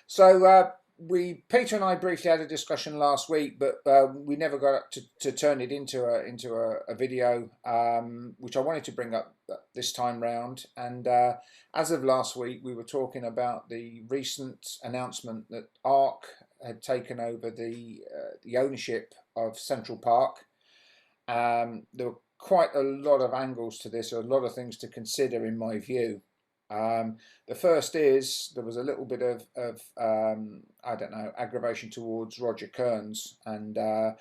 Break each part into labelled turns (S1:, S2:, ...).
S1: So Peter and I briefly had a discussion last week, but we never got up to turn it into a video, which I wanted to bring up this time round. And as of last week, we were talking about the recent announcement that ARC had taken over the ownership of Central Park. There were quite a lot of angles to this, a lot of things to consider in my view. The first is there was a little bit of I don't know, aggravation towards Roger Kearns, and I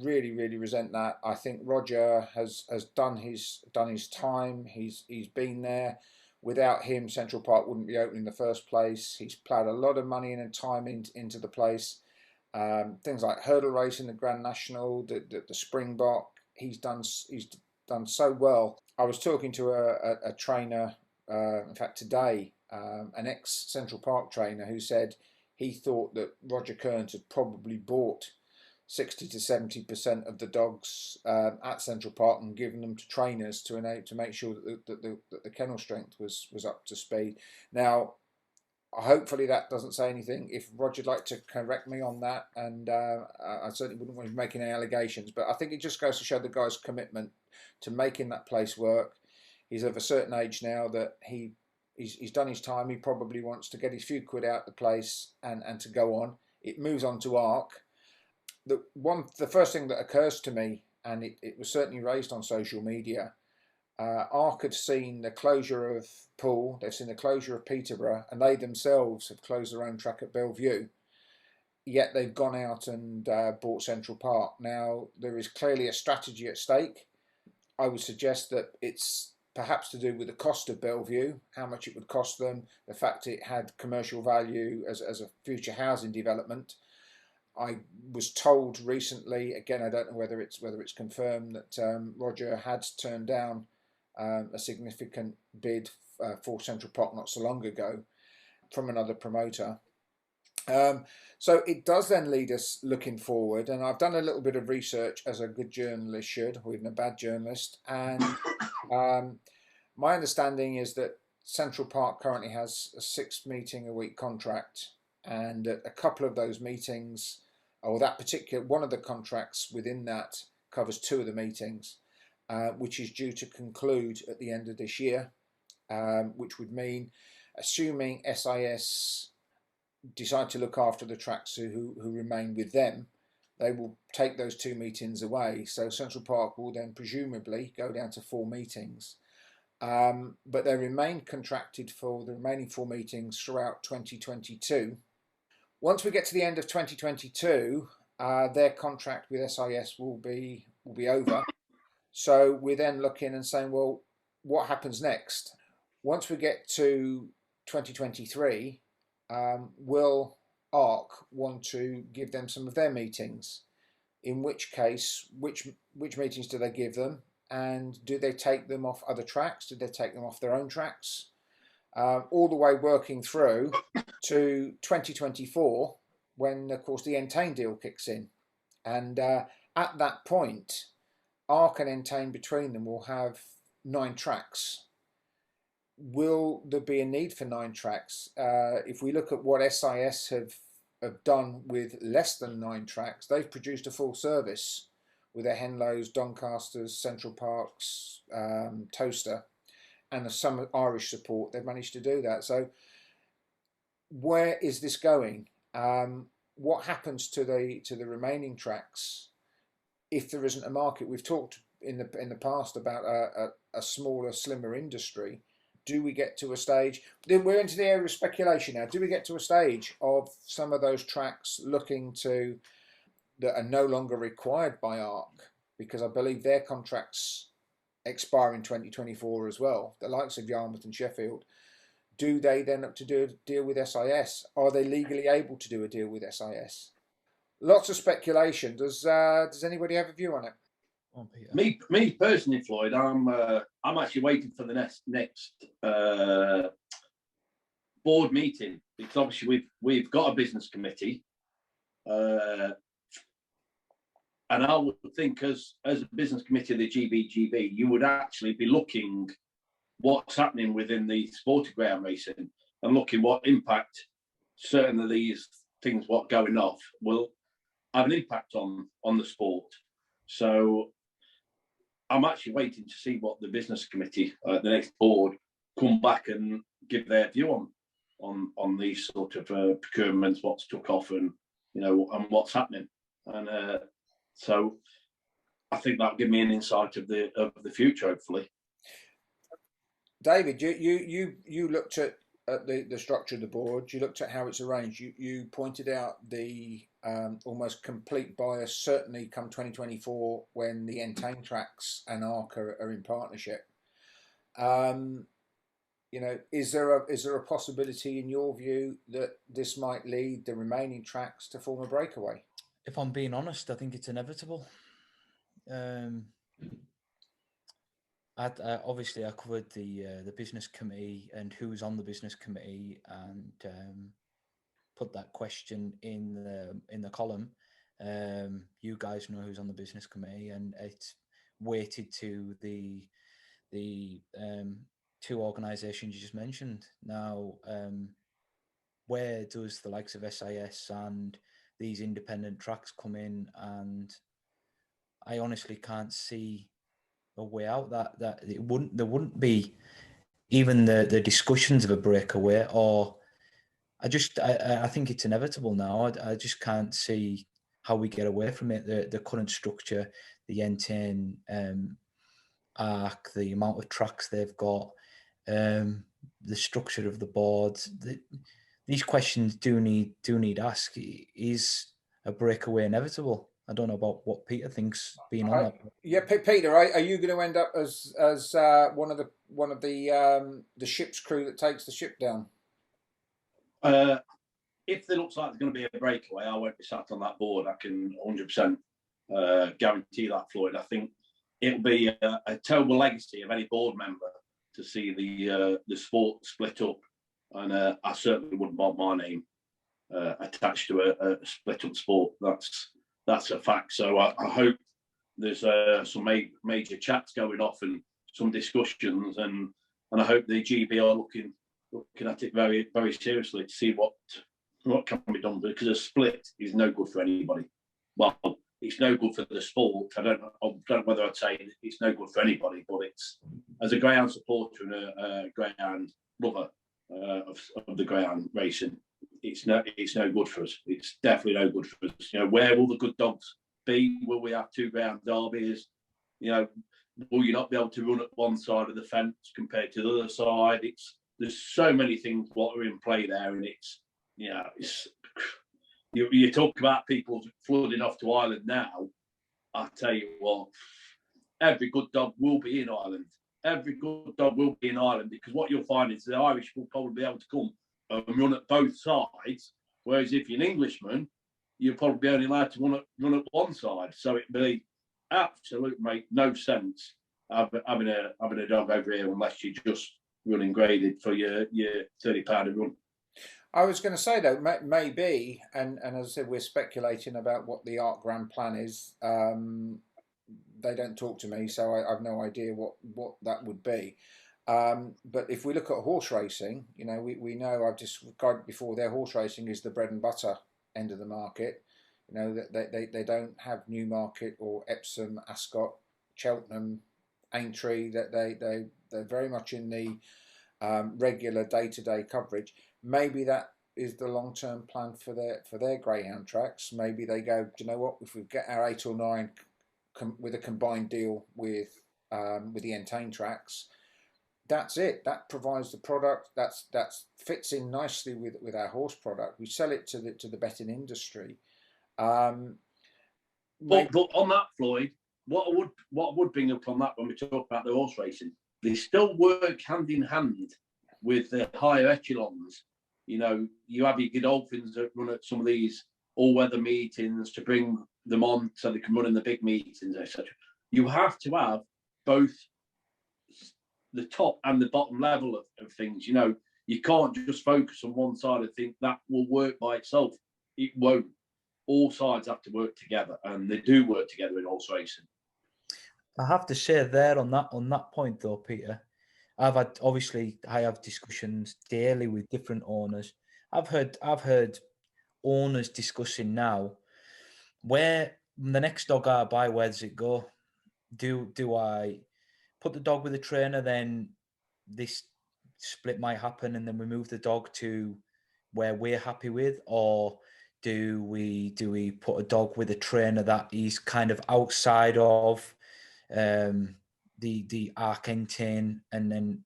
S1: really resent that. I think Roger has done his time. He's been there. Without him, Central Park wouldn't be open in the first place. He's ploughed a lot of money and time into the place. Things like hurdle racing, the Grand National, the Springbok. He's done so well. I was talking to a trainer, in fact today, an ex Central Park trainer, who said he thought that Roger Kearns had probably bought 60 to 70% of the dogs at Central Park and given them to trainers to make sure that the kennel strength was up to speed. Now, hopefully that doesn't say anything. If Roger'd like to correct me on that, and I certainly wouldn't want to make any allegations, but I think it just goes to show the guy's commitment to making that place work. He's of a certain age now that he's done his time. He probably wants to get his few quid out the place and to go on. It moves on to ARC. The first thing that occurs to me, and it was certainly raised on social media, ARC had seen the closure of Poole, they've seen the closure of Peterborough, and they themselves have closed their own track at Bellevue, yet they've gone out and bought Central Park. Now, there is clearly a strategy at stake. I would suggest that it's perhaps to do with the cost of Bellevue, how much it would cost them, the fact it had commercial value as a future housing development. I was told recently, again, I don't know whether it's confirmed, that Roger had turned down a significant bid for Central Park not so long ago from another promoter. So it does then lead us looking forward, and I've done a little bit of research as a good journalist should, or even a bad journalist, and my understanding is that Central Park currently has a 6 meeting a week contract, and a couple of those meetings, or that particular one of the contracts within that covers 2 of the meetings, which is due to conclude at the end of this year, which would mean, assuming SIS decide to look after the tracks who remain with them, they will take those 2 meetings away. So Central Park will then presumably go down to 4 meetings. But they remain contracted for the remaining 4 meetings throughout 2022. Once we get to the end of 2022, their contract with SIS will be over. So we're then looking and saying, well, what happens next? Once we get to 2023, will ARC want to give them some of their meetings? In which case, which meetings do they give them? And do they take them off other tracks? Do they take them off their own tracks? All the way working through to 2024, when of course the Entain deal kicks in, and at that point, ARC and Entain between them will have 9 tracks. Will there be a need for 9 tracks? If we look at what SIS have done with less than 9 tracks, they've produced a full service with their Henlows, Doncasters, Central Parks, Toaster, and some Irish support. They've managed to do that. So where is this going? What happens to the remaining tracks if there isn't a market? We've talked in the past about a smaller, slimmer industry. Do we get to a stage? We're into the area of speculation now. Do we get to a stage of some of those tracks that are no longer required by ARC, because I believe their contracts expire in 2024 as well, the likes of Yarmouth and Sheffield? Do they then have to do a deal with SIS? Are they legally able to do a deal with SIS? Lots of speculation. Does anybody have a view on it?
S2: Me personally, Floyd, I'm actually waiting for the next board meeting, because obviously we've got a business committee, and I would think as a business committee of the GBGB, you would actually be looking what's happening within the sporting ground racing and looking what impact certain of these things what going off will have an impact on the sport. So I'm actually waiting to see what the business committee, the next board, come back and give their view on these sort of procurements, what's took off, and and what's happening. And so I think that'll give me an insight of the future, hopefully.
S1: David, you looked at the structure of the board. You looked at how it's arranged. You pointed out the almost complete bias, certainly come 2024 when the Entain tracks and ARC are in partnership. Is there a possibility in your view that this might lead the remaining tracks to form a breakaway?
S3: If I'm being honest, I think it's inevitable. Obviously, I covered the business committee and who's on the business committee, and put that question in the column. You guys know who's on the business committee, and it's weighted to the two organisations you just mentioned. Now, where does the likes of SIS and these independent tracks come in? And I honestly can't see a way out that there wouldn't be even the discussions of a breakaway. Or I think it's inevitable now. I just can't see how we get away from it. The current structure, the Entain ARC, the amount of tracks they've got, the structure of the board. These questions do need ask. Is a breakaway inevitable? I don't know about what Peter thinks being on that.
S1: Yeah, Peter, are you going to end up as one of the ship's crew that takes the ship down?
S2: If there looks like there's going to be a breakaway, I won't be sat on that board. I can 100% guarantee that, Floyd. I think it'll be a terrible legacy of any board member to see the sport split up, and I certainly wouldn't want my name attached to a split up sport. That's a fact. So I hope there's some major chats going off and some discussions, and I hope the GB are looking at it very, very seriously to see what can be done, because a split is no good for anybody. Well, it's no good for the sport. I don't know whether I'd say it's no good for anybody, but it's, as a Greyhound supporter and a Greyhound lover of the Greyhound racing, it's no good for us. It's definitely no good for us. Where will the good dogs be? Will we have two Greyhound derbies? Will you not be able to run at one side of the fence compared to the other side? There's so many things what are in play there, and you talk about people flooding off to Ireland now. I tell you what, every good dog will be in Ireland. Every good dog will be in Ireland, because what you'll find is the Irish will probably be able to come and run at both sides, whereas if you're an Englishman, you'll probably be only allowed to run at one side. So it'd be absolutely make no sense having a dog over here unless you're just running graded for your £30 a run.
S1: I was going to say though, maybe, and as I said, we're speculating about what the ARC Grand Plan is. They don't talk to me, so I've no idea what that would be. But if we look at horse racing, we know, I've described before, their horse racing is the bread and butter end of the market. They don't have Newmarket or Epsom, Ascot, Cheltenham, Aintree. That they're very much in the regular day-to-day coverage. Maybe that is the long-term plan for their Greyhound tracks. Maybe they go, do you know what? If we get our 8 or 9 with a combined deal with the Entain tracks, that's it. That provides the product. That fits in nicely with our horse product. We sell it to the betting industry.
S2: But on that, Floyd, what I would bring up on that when we talk about the horse racing, they still work hand in hand with the higher echelons. You have your Godolphins that run at some of these all-weather meetings to bring them on so they can run in the big meetings, etc. You have to have both the top and the bottom level of things. You can't just focus on one side and think that will work by itself. It won't. All sides have to work together, and they do work together in horse racing.
S3: I have to say there on that point though, Peter, I have discussions daily with different owners, I've heard owners discussing now, where the next dog I buy, where does it go? Do I put the dog with a trainer, then this split might happen, and then we move the dog to where we're happy with, or do we put a dog with a trainer that is kind of outside of the Argentine, and then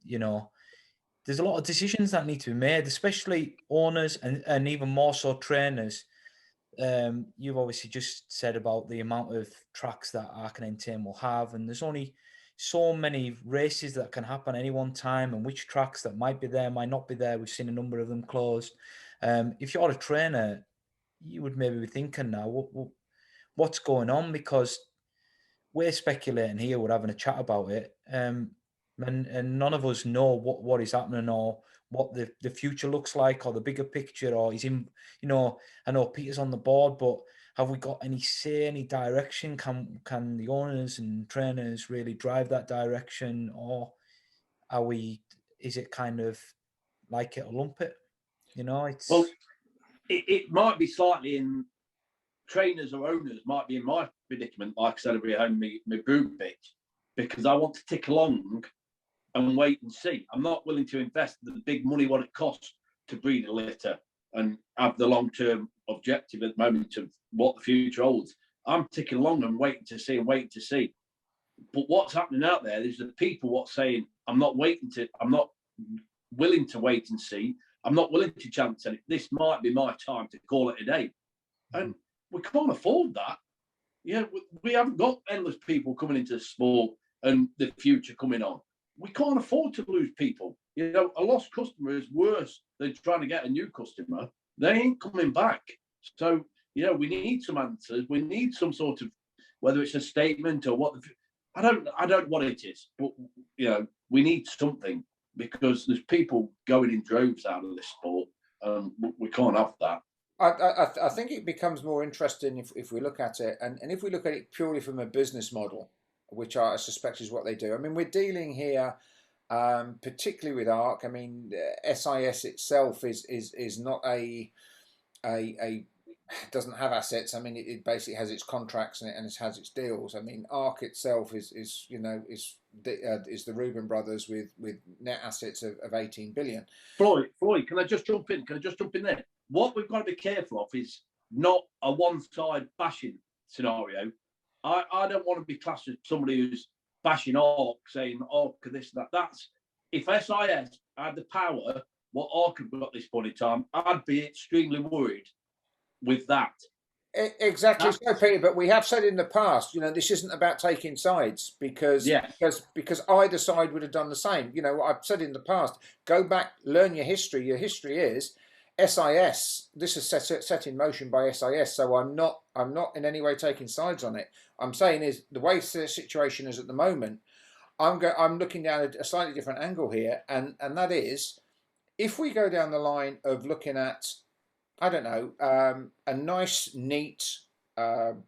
S3: there's a lot of decisions that need to be made, especially owners and even more so trainers. You've obviously just said about the amount of tracks that Argentine will have, and there's only so many races that can happen any one time, and which tracks that might be there, might not be there. We've seen a number of them closed. If you're a trainer, you would maybe be thinking now, what's going on? Because we're speculating here, we're having a chat about it, and none of us know what is happening, or what the future looks like, or the bigger picture, or is in, I know Peter's on the board, but have we got any say, any direction? Can the owners and trainers really drive that direction, or is it kind of like it or lump it?
S2: Well, it might be slightly in trainers or owners might be in my predicament, like I said, behind my brood bit, because I want to tick along and wait and see. I'm not willing to invest the big money what it costs to breed a litter and have the long-term objective at the moment of what the future holds. I'm ticking along and waiting to see. But what's happening out there is the people what's saying, I'm not willing to wait and see. I'm not willing to chance it. This might be my time to call it a day. And we can't afford that. We haven't got endless people coming into the sport and the future coming on. We can't afford to lose people. A lost customer is worse than trying to get a new customer. They ain't coming back. So, we need some answers. We need some sort of, whether it's a statement or what. I don't know what it is, but we need something, because there's people going in droves out of this sport, and we can't have that.
S1: I think it becomes more interesting if we look at it, and if we look at it purely from a business model, which I suspect is what they do. I mean, we're dealing here, particularly with ARC. I mean, SIS itself is not a doesn't have assets. I mean, it basically has its contracts and it has its deals. I mean, ARC itself is the Reuben brothers with net assets of 18 billion.
S2: Floyd, can I just jump in? There? What we've got to be careful of is not a one-side bashing scenario. I don't want to be classed as somebody who's bashing ARC, saying ARC this and that. That's if SIS had the power, what ARC have got this point in time, I'd be extremely worried with that.
S1: Exactly so, Peter. But we have said in the past, this isn't about taking sides, because either side would have done the same. I've said in the past, go back, learn your history. Your history is SIS. This is set in motion by SIS. So I'm not in any way taking sides on it. I'm saying is the way the situation is at the moment. I'm looking down a slightly different angle here, and that is, if we go down the line of looking at, I don't know, a nice, neat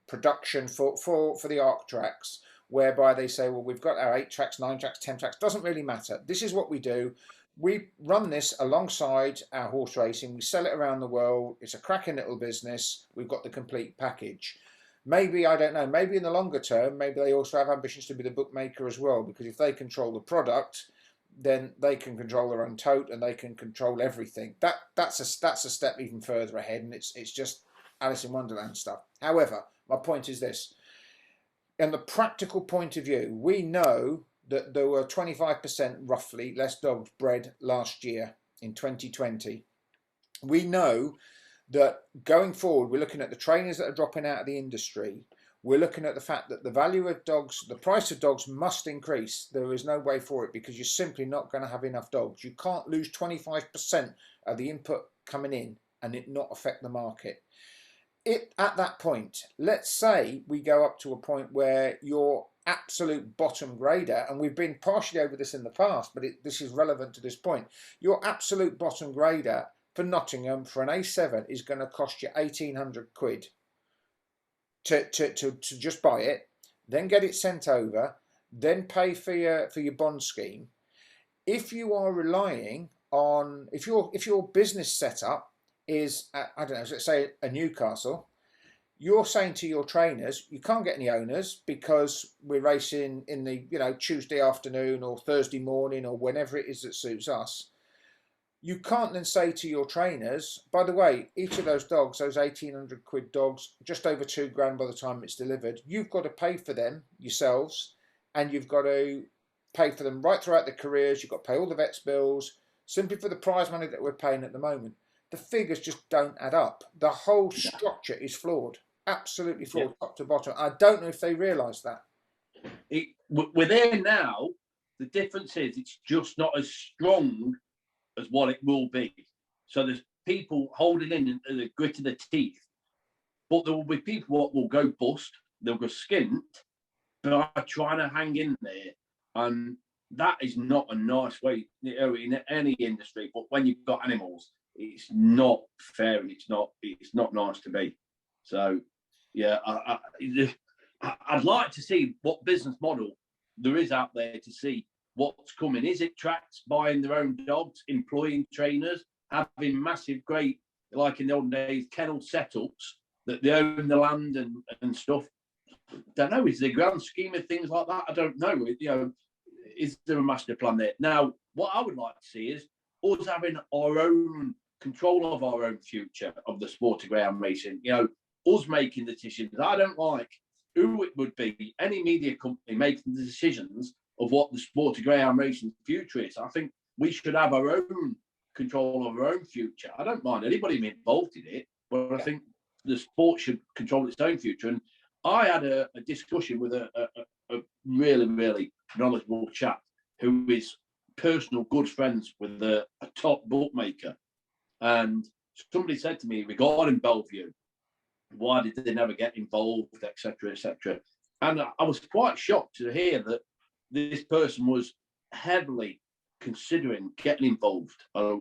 S1: production for the ARC tracks, whereby they say, well, we've got our 8 tracks, 9 tracks, 10 tracks, doesn't really matter. This is what we do. We run this alongside our horse racing. We sell it around the world. It's a cracking little business. We've got the complete package. Maybe, I don't know, maybe in the longer term, maybe they also have ambitions to be the bookmaker as well, because if they control the product, then they can control their own tote and they can control everything. That's a step even further ahead, and it's just Alice in Wonderland stuff. However, my point is this: in the practical point of view, we know that there were 25% roughly less dogs bred last year in 2020. We know that going forward, we're looking at the trainers that are dropping out of the industry. We're looking at the fact that the value of dogs, the price of dogs must increase. There is no way for it, because you're simply not going to have enough dogs. You can't lose 25% of the input coming in and it not affect the market. At that point, let's say we go up to a point where your absolute bottom grader, and we've been partially over this in the past, but this is relevant to this point, your absolute bottom grader for Nottingham for an A7 is going to cost you 1,800 quid. To just buy it, then get it sent over, then pay for your bond scheme. If you are relying on, if your business setup is, I don't know, let's say a Newcastle. You're saying to your trainers, you can't get any owners because we're racing in the, Tuesday afternoon or Thursday morning or whenever it is that suits us. You can't then say to your trainers, by the way, each of those dogs, those 1,800 quid dogs, just over 2 grand by the time it's delivered, you've got to pay for them yourselves, and you've got to pay for them right throughout their careers. You've got to pay all the vet's bills simply for the prize money that we're paying at the moment. The figures just don't add up. The whole structure is flawed, absolutely flawed, top to bottom. I don't know if they realise that.
S2: We're there now. The difference is it's just not as strong as what it will be. So there's people holding in the grit of the teeth, but there will be people what will go bust, they'll go skint, but are trying to hang in there. And that is not a nice way, in any industry. But when you've got animals, it's not fair and it's not nice to be. So yeah, I'd like to see what business model there is out there to see what's coming. Is it tracks buying their own dogs, employing trainers, having massive, great, like in the old days, kennel setups that they own the land and stuff? Don't know. Is there a grand scheme of things like that? I don't know. Is there a master plan there? Now, what I would like to see is us having our own control of our own future of the sport of greyhound racing. Us making the decisions. I don't like who it would be, any media company making the decisions of what the sport of greyhound racing future is. I think we should have our own control of our own future. I don't mind anybody being involved in it, but I think the sport should control its own future. And I had a discussion with a really, really knowledgeable chap who is personal good friends with a top bookmaker. And somebody said to me regarding Bellevue, why did they never get involved, etc., etc. And I was quite shocked to hear that this person was heavily considering getting involved a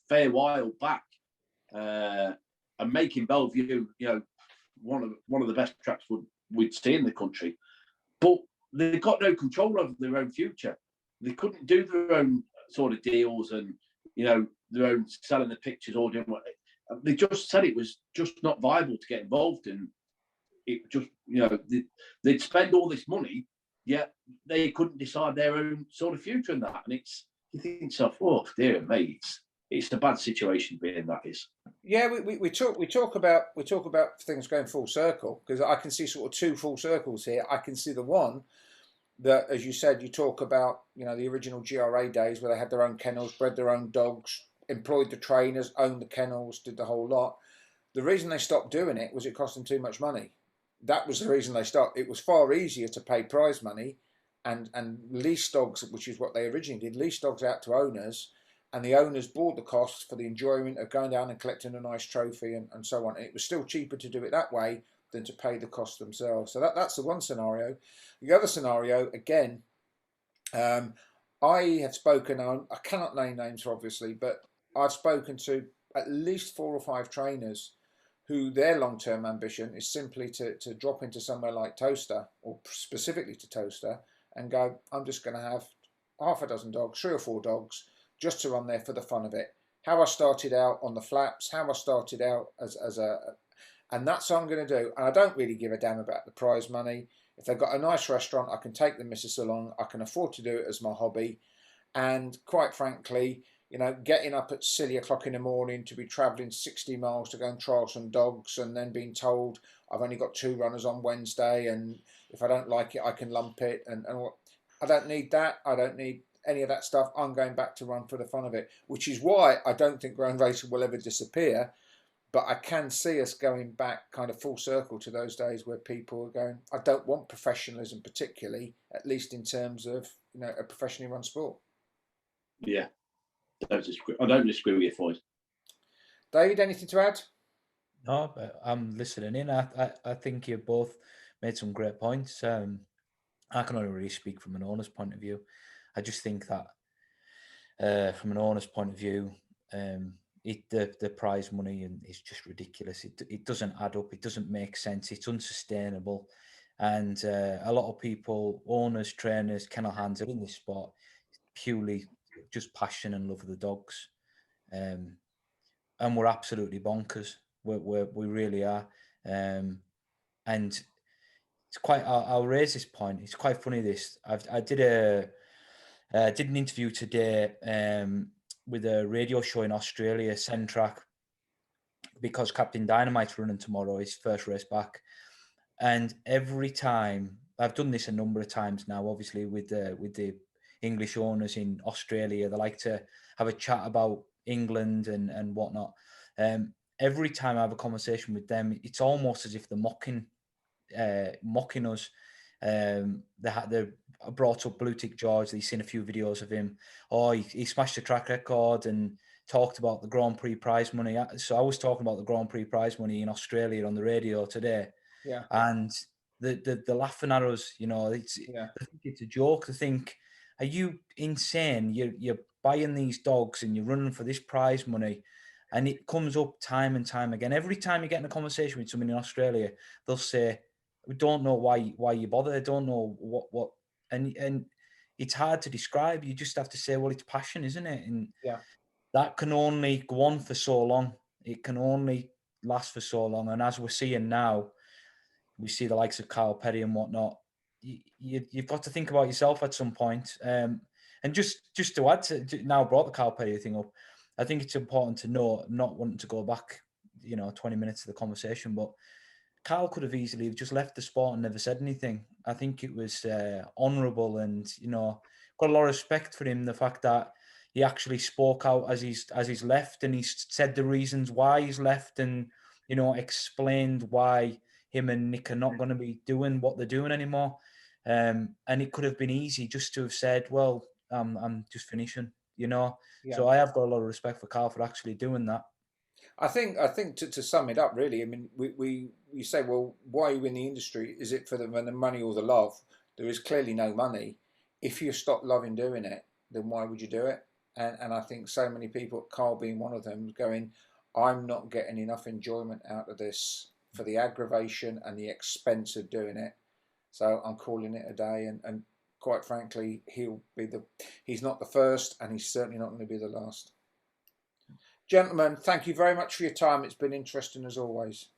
S2: fair while back, and making Bellevue, one of the best tracks we'd see in the country. But they've got no control over their own future. They couldn't do their own sort of deals and their own selling the pictures or doing what they just said it was just not viable to get involved in. It just they'd spend all this money, yet they couldn't decide their own sort of future in that. And you think to yourself, oh dear me, it's a bad situation being that is.
S1: Yeah, we talk about things going full circle, because I can see sort of two full circles here. I can see the one that, as you said, you talk about, the original GRA days where they had their own kennels, bred their own dogs, employed the trainers, owned the kennels, did the whole lot. The reason they stopped doing it was it cost them too much money. That was the reason they stopped. It was far easier to pay prize money and lease dogs, which is what they originally did, lease dogs out to owners, and the owners bore the cost for the enjoyment of going down and collecting a nice trophy and so on. And it was still cheaper to do it that way than to pay the cost themselves. So that's the one scenario. The other scenario, again, I have spoken, I cannot name names obviously, but I've spoken to at least 4 or 5 trainers who their long-term ambition is simply to drop into somewhere like Toaster, or specifically to Toaster, and go, I'm just going to have half a dozen dogs, 3 or 4 dogs, just to run there for the fun of it. How I started out on the flaps, how I started out as a, and that's what I'm going to do. And I don't really give a damn about the prize money. If they've got a nice restaurant, I can take the missus along. I can afford to do it as my hobby. And quite frankly, getting up at silly o'clock in the morning to be travelling 60 miles to go and trial some dogs, and then being told I've only got 2 runners on Wednesday, and if I don't like it, I can lump it. And I don't need that. I don't need any of that stuff. I'm going back to run for the fun of it, which is why I don't think ground racing will ever disappear. But I can see us going back kind of full circle to those days where people are going, I don't want professionalism particularly, at least in terms of, a professionally run sport.
S2: Yeah, I don't disagree with your point.
S1: David, anything to add?
S3: No, but I'm listening in. I think you both made some great points. I can only really speak from an owner's point of view. I just think that from an owner's point of view, the prize money is just ridiculous. It doesn't add up. It doesn't make sense. It's unsustainable. And a lot of people, owners, trainers, kennel hands are in this sport purely just passion and love of the dogs. and we're absolutely bonkers. We really are. And it's quite. I'll raise this point. It's quite funny. This I did an interview today with a radio show in Australia, Centrac, because Captain Dynamite's running tomorrow, his first race back. And every time, I've done this a number of times now, obviously with the English owners in Australia, they like to have a chat about England and whatnot. Every time I have a conversation with them, it's almost as if they're mocking us. They brought up Blue Tick George. They've seen a few videos of him. Oh, he smashed the track record and talked about the Grand Prix prize money. So I was talking about the Grand Prix prize money in Australia on the radio today,
S1: Yeah,
S3: and the laughing at us. You know,
S1: yeah,
S3: I think it's a joke. To think, are you insane? You're buying these dogs and you're running for this prize money. And it comes up time and time again. Every time you get in a conversation with someone in Australia, they'll say, "We don't know why you bother. I don't know what." And it's hard to describe. You just have to say, "Well, it's passion, isn't it?" And
S1: yeah,
S3: that can only go on for so long. It can only last for so long. And as we're seeing now, we see the likes of Kyle Petty and whatnot. You've got to think about yourself at some point. And just to add to now, brought the Kyle Petty thing up. I think it's important to know, not wanting to go back, 20 minutes of the conversation, but Kyle could have easily just left the sport and never said anything. I think it was honourable, and got a lot of respect for him. The fact that he actually spoke out as he's left, and he said the reasons why he's left, and explained why him and Nick are not going to be doing what they're doing anymore. And it could have been easy just to have said, "Well, I'm just finishing."
S1: yeah.
S3: So I have got a lot of respect for Kyle for actually doing that.
S1: I think to sum it up, really, I mean, we say, well, why are you in the industry? Is it for the money or the love? There is clearly no money. If you stop loving doing it, then why would you do it? And I think so many people, Carl being one of them, going, I'm not getting enough enjoyment out of this for the aggravation and the expense of doing it. So I'm calling it a day. And quite frankly, he's not the first, and he's certainly not going to be the last. Gentlemen, thank you very much for your time. It's been interesting as always.